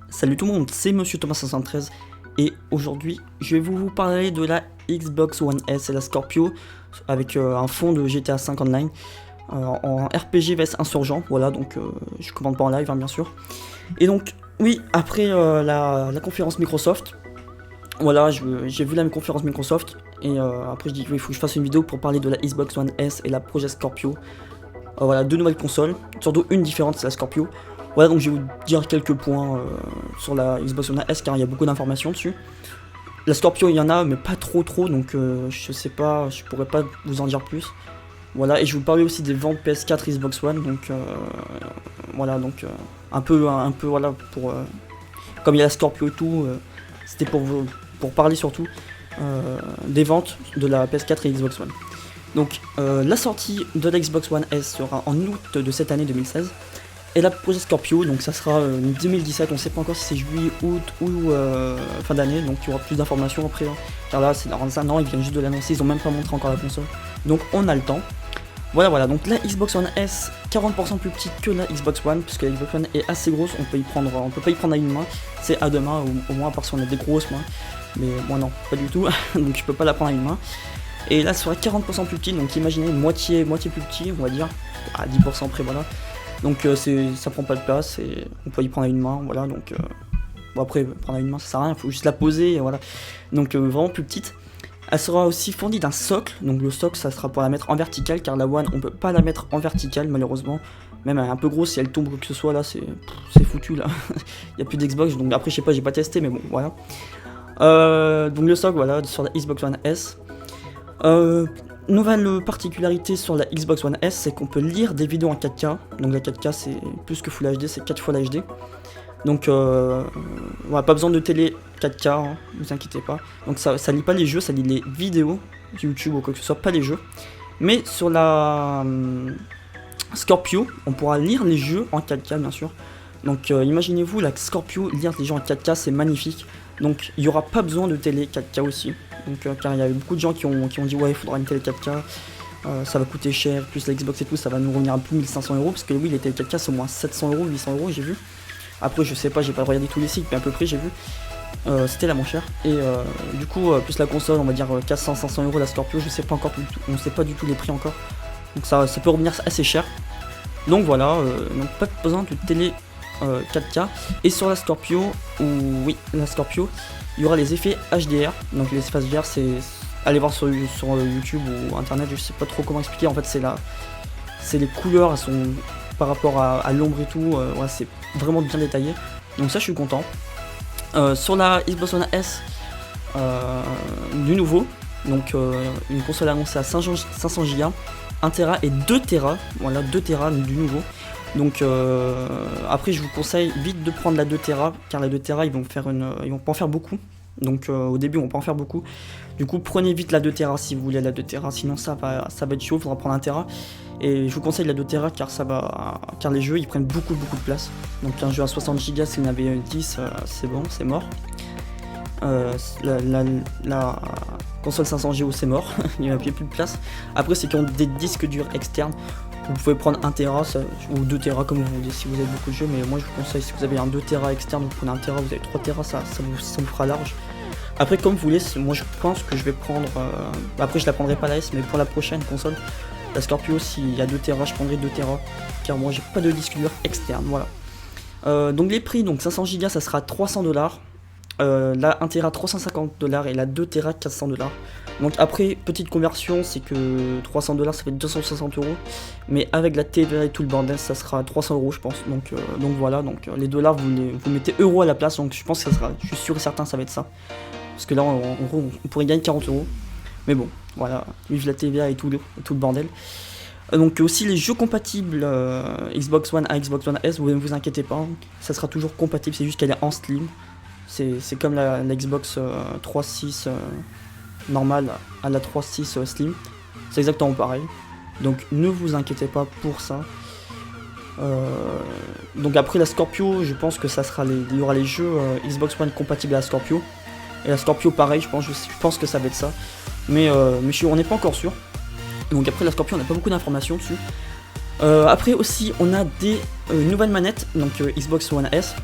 Salut tout le monde, c'est Monsieur Thomas513 et aujourd'hui je vais vous parler de la Xbox One S et la Scorpio avec un fond de GTA 5 Online en RPG vs Insurgent, voilà, donc je commande pas en live hein, bien sûr. Et donc oui, après la conférence Microsoft, voilà, j'ai vu la conférence Microsoft et après je dis il faut que je fasse une vidéo pour parler de la Xbox One S et la Project Scorpio. Voilà, deux nouvelles consoles, surtout une différente, c'est la Scorpio. Voilà, donc je vais vous dire quelques points sur la Xbox One S car il y a beaucoup d'informations dessus. La Scorpio il y en a mais pas trop donc je sais pas, je pourrais pas vous en dire plus. Voilà, et je vais vous parler aussi des ventes PS4 Xbox One, donc voilà, donc un peu voilà, pour comme il y a la Scorpio et tout, c'était pour parler surtout des ventes de la PS4 et Xbox One. Donc la sortie de la Xbox One S sera en août de cette année 2016. Et la Project Scorpio, donc ça sera 2017, on ne sait pas encore si c'est juillet, août ou fin d'année, donc il y aura plus d'informations après, hein, car là c'est dans un an, ils viennent juste de l'annoncer, ils ont même pas montré encore la console, donc on a le temps. Voilà, donc la Xbox One S, 40% plus petite que la Xbox One, puisque la Xbox One est assez grosse, on peut pas y prendre à une main, c'est à deux mains, au moins à part si on a des grosses mains, mais moi non, pas du tout, donc je peux pas la prendre à une main. Et là, ça sera 40% plus petite, donc imaginez moitié plus petit, on va dire, à 10% près, voilà. Donc ça prend pas de place et on peut y prendre à une main, voilà, donc bon après prendre à une main ça sert à rien, il faut juste la poser, et voilà. Donc vraiment plus petite. Elle sera aussi fournie d'un socle, donc le socle ça sera pour la mettre en vertical car la One on peut pas la mettre en vertical malheureusement. Même elle est un peu grosse, si elle tombe ou que ce soit là c'est foutu là. Il y a plus d'Xbox, donc après je sais pas, j'ai pas testé mais bon voilà. Donc le socle voilà sur la Xbox One S. Nouvelle particularité sur la Xbox One S, c'est qu'on peut lire des vidéos en 4K. Donc la 4K c'est plus que Full HD, c'est 4 fois l'HD. Donc voilà, pas besoin de télé 4K, hein, vous inquiétez pas. Donc ça lit pas les jeux, ça lit les vidéos YouTube ou quoi que ce soit, pas les jeux. Mais sur la Scorpio, on pourra lire les jeux en 4K bien sûr. Donc imaginez-vous la Scorpio lire les jeux en 4K, c'est magnifique. Donc il n'y aura pas besoin de télé 4K aussi. Donc, car il y a eu beaucoup de gens qui ont dit ouais il faudra une télé 4K, ça va coûter cher, plus la Xbox et tout, ça va nous revenir à plus de 1500 €, parce que oui les télé 4K c'est au moins 700 €, 800 € j'ai vu. Après je sais pas, j'ai pas regardé tous les sites, mais à peu près j'ai vu. C'était la moins chère. Et du coup plus la console on va dire 400-500 € la Scorpio, je sais pas encore du tout, on sait pas du tout les prix encore. Donc ça peut revenir assez cher. Donc voilà, donc pas besoin de télé 4K. Et sur la Scorpio, oui la Scorpio, il y aura les effets HDR, donc les effets HDR c'est, allez voir sur YouTube ou internet, je sais pas trop comment expliquer, en fait c'est les couleurs, elles sont par rapport à l'ombre et tout, ouais, c'est vraiment bien détaillé, donc ça je suis content. Sur la Xbox One S, du nouveau, donc une console annoncée à 500 Go, 1 Tera et 2 Tera, voilà 2 Tera du nouveau. Donc après je vous conseille vite de prendre la 2 Tera car la 2 Tera ils vont pas en faire beaucoup. Donc au début on va pas en faire beaucoup. Du coup prenez vite la 2 Tera si vous voulez la 2 Tera, sinon ça va être chaud, il faudra prendre 1 Tera. Et je vous conseille la 2 Tera car les jeux ils prennent beaucoup de place. Donc un jeu à 60 Go s'il y en avait 10, c'est bon, c'est mort. La console 500 Go c'est mort, il n'y a plus de place. Après c'est qu'ils ont des disques durs externes. Vous pouvez prendre 1 Tera ou 2 Tera comme vous voulez si vous avez beaucoup de jeux, mais moi je vous conseille si vous avez un 2 Tera externe, vous prenez 1 Tera, vous avez 3 Tera, ça vous fera large. Après comme vous voulez, moi je pense que je vais prendre, après je la prendrai pas la S, mais pour la prochaine console, la Scorpio, s'il y a 2 Tera, je prendrai 2 Tera, car moi j'ai pas de disque dur externe, voilà. Donc les prix, donc 500 Go ça sera 300 $, la 1 Tera 350 $ et la 2 Tera 400 $. Donc après, petite conversion, c'est que 300 $ ça fait 260 €, mais avec la TVA et tout le bordel, ça sera 300 € je pense. Donc voilà, donc les dollars vous mettez euros à la place, donc je pense que ça sera, je suis sûr et certain ça va être ça. Parce que là en gros on pourrait gagner 40 €. Mais bon, voilà, vive la TVA et tout le bordel. Donc aussi les jeux compatibles Xbox One à Xbox One S, vous ne vous inquiétez pas, ça sera toujours compatible, c'est juste qu'elle est en slim. C'est comme la Xbox 3.6 normale à la 3.6 slim, c'est exactement pareil. Donc ne vous inquiétez pas pour ça. Donc après la Scorpio, je pense que ça sera il y aura les jeux Xbox One compatibles à la Scorpio. Et la Scorpio pareil, je pense que ça va être ça. Mais on n'est pas encore sûr. Donc après la Scorpio, on n'a pas beaucoup d'informations dessus. Après aussi, on a des nouvelles manettes, donc Xbox One S.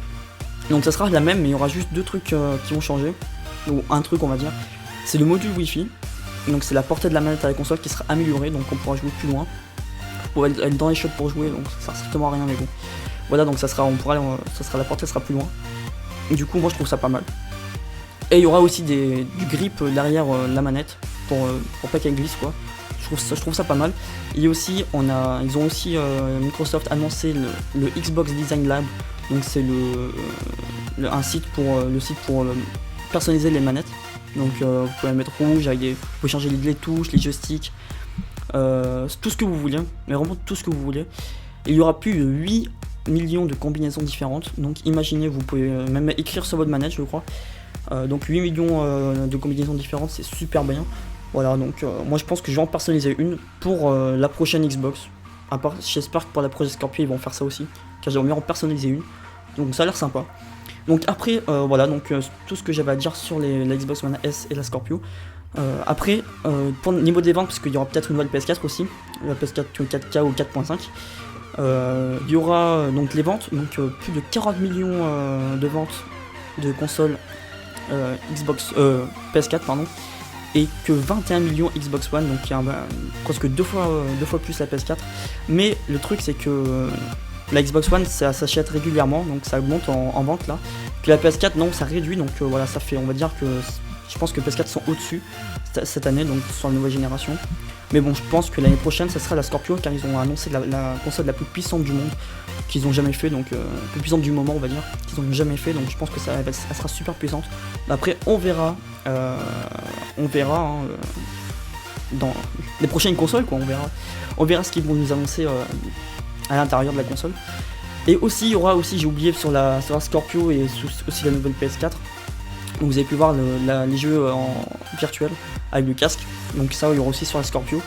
Donc ça sera la même, mais il y aura juste deux trucs qui vont changer. Ou un truc on va dire. C'est le module Wi-Fi. Donc c'est la portée de la manette à la console qui sera améliorée, donc on pourra jouer plus loin. On pourra être dans les shops pour jouer, donc ça sert strictement à rien, mais bon. Voilà, donc ça sera la portée sera plus loin. Et du coup, moi je trouve ça pas mal. Et il y aura aussi du grip derrière la manette pour pas qu'elle glisse quoi. Je trouve ça pas mal. Et aussi, ils ont aussi Microsoft annoncé le Xbox Design Lab. Donc c'est un site pour personnaliser les manettes. Donc vous pouvez la mettre rouge, vous pouvez changer les touches, les joysticks, tout ce que vous voulez, mais vraiment tout ce que vous voulez. Et il y aura plus de 8 millions de combinaisons différentes. Donc imaginez, vous pouvez même écrire sur votre manette, je crois. Donc 8 millions de combinaisons différentes, c'est super bien. Voilà, donc moi je pense que je vais en personnaliser une pour la prochaine Xbox. J'espère que pour la prochaine Scorpio ils vont faire ça aussi, car j'aimerais bien en personnaliser une. Donc ça a l'air sympa. Donc après, voilà, donc tout ce que j'avais à dire sur la Xbox One S et la Scorpio. Après, pour niveau des ventes, parce qu'il y aura peut-être une nouvelle PS4 aussi, la PS4 4K ou 4.5. Il y aura donc les ventes, donc plus de 40 millions de ventes de consoles PS4 pardon, et que 21 millions Xbox One, donc il y a presque deux fois plus la PS4. Mais le truc c'est que la Xbox One ça s'achète régulièrement, donc ça augmente en vente là. Puis la PS4 non, ça réduit, donc voilà, ça fait, on va dire que je pense que PS4 sont au-dessus cette année, donc sur la nouvelle génération. Mais bon, je pense que l'année prochaine ça sera la Scorpio, car ils ont annoncé la console la plus puissante du monde qu'ils ont jamais fait, donc plus puissante du moment on va dire, qu'ils ont jamais fait, donc je pense que elle sera super puissante. Après on verra dans les prochaines consoles quoi, on verra ce qu'ils vont nous annoncer à l'intérieur de la console. Et aussi il y aura aussi, j'ai oublié, sur la Scorpio et aussi la nouvelle PS4. Donc vous avez pu voir les jeux en virtuel avec le casque, donc ça il y aura aussi sur la Scorpio.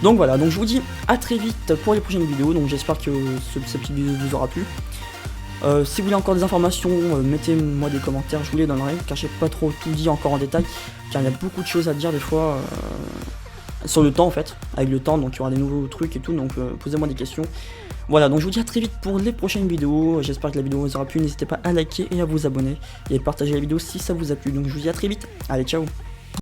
Donc voilà, donc je vous dis à très vite pour les prochaines vidéos, donc j'espère que ce petit vidéo vous aura plu. Si vous voulez encore des informations, mettez-moi des commentaires, je vous les donnerai, car j'ai pas trop tout dit encore en détail, car il y a beaucoup de choses à dire des fois sur le temps en fait, avec le temps, donc il y aura des nouveaux trucs et tout, donc posez-moi des questions. Voilà, donc je vous dis à très vite pour les prochaines vidéos, j'espère que la vidéo vous aura plu, n'hésitez pas à liker et à vous abonner, et à partager la vidéo si ça vous a plu, donc je vous dis à très vite, allez ciao.